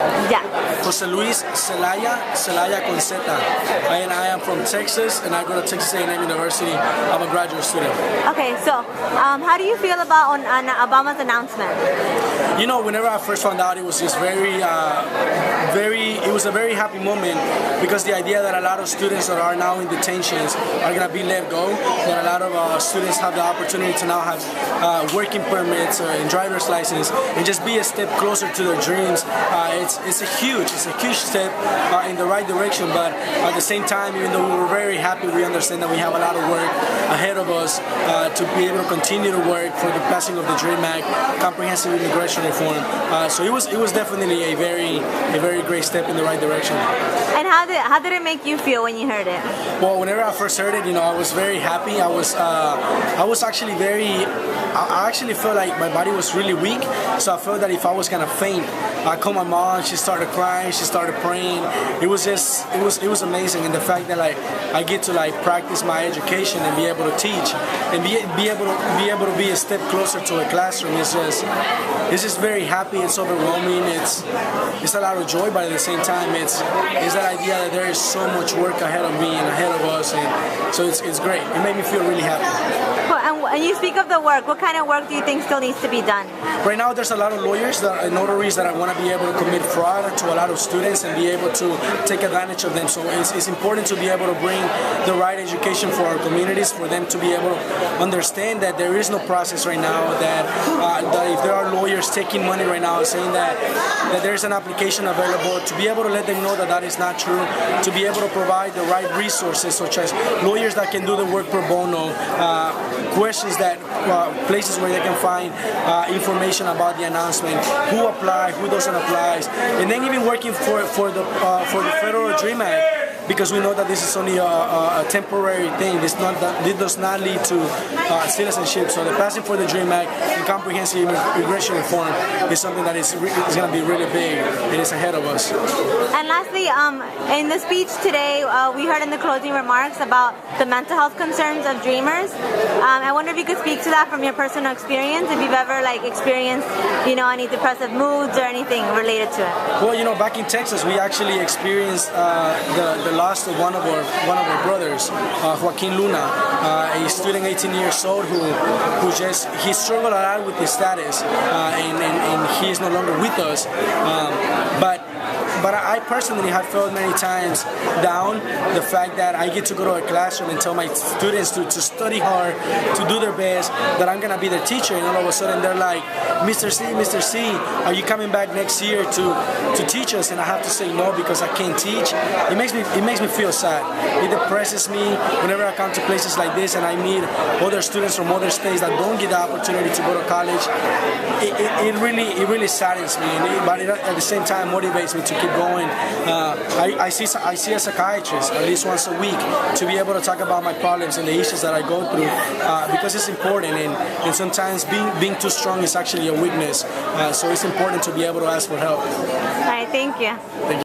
Yeah. José Luis Zelaya, Zelaya con Z. And I am from Texas, and I go to Texas A&M University. I'm a graduate student. Okay, so how do you feel about on Obama's announcement? You know, whenever I first found out, it was just it was a very happy moment, because the idea that a lot of students that are now in detentions are going to be let go, that a lot of students have the opportunity to now have working permits and driver's license, and just be a step closer to their dreams. It's a huge step in the right direction, but at the same time, even though we were very happy, we understand that we have a lot of work ahead of us to be able to continue to work for the passing of the DREAM Act, comprehensive immigration reform. So it was definitely a very great step in the right direction. And how did it make you feel when you heard it? Well, whenever I first heard it, I was very happy. I was actually I actually felt like my body was really weak, so I felt that if I was gonna faint, I called my mom. She started crying. She started praying. It was amazing, and the fact that I get to practice my education and be able to teach and be able to be a step closer to a classroom is just very happy. It's overwhelming. It's a lot of joy, but at the same time, it's that idea that there is so much work ahead of me and ahead of us, and so it's great. It made me feel really happy. And you speak of the work. What kind of work do you think still needs to be done? Right now, there's a lot of lawyers and notaries that want to be able to commit fraud to a lot of students and be able to take advantage of them. So it's important to be able to bring the right education for our communities, for them to be able to understand that there is no process right now, that if there are lawyers taking money right now, saying that there's an application available, to be able to let them know that that is not true, to be able to provide the right resources, such as lawyers that can do the work pro bono, questions that places where they can find information about the announcement, who applies, who doesn't apply, and then even working for the federal DREAM Act, because we know that this is only a temporary thing. This does not lead to citizenship. So the passing for the DREAM Act and comprehensive immigration reform is something that is going to be really big. It is ahead of us. And lastly, in the speech today, we heard in the closing remarks about the mental health concerns of dreamers. I wonder if you could speak to that from your personal experience, if you've ever experienced, any depressive moods or anything related to it. Well, back in Texas, we actually experienced the loss of one of our brothers, Joaquin Luna, a student 18 years old he struggled a lot with his status, and he is no longer with us. But I personally have felt many times down the fact that I get to go to a classroom and tell my students to study hard, to do their best, that I'm gonna be their teacher, and all of a sudden they're like, Mr. C, are you coming back next year to teach us? And I have to say no, because I can't teach. It makes me feel sad. It depresses me whenever I come to places like this and I meet other students from other states that don't get the opportunity to go to college. It really saddens me, but at the same time motivates me to keep going. I see a psychiatrist at least once a week to be able to talk about my problems and the issues that I go through, because it's important, and sometimes being too strong is actually a weakness. So it's important to be able to ask for help. All right, thank you. Thank you.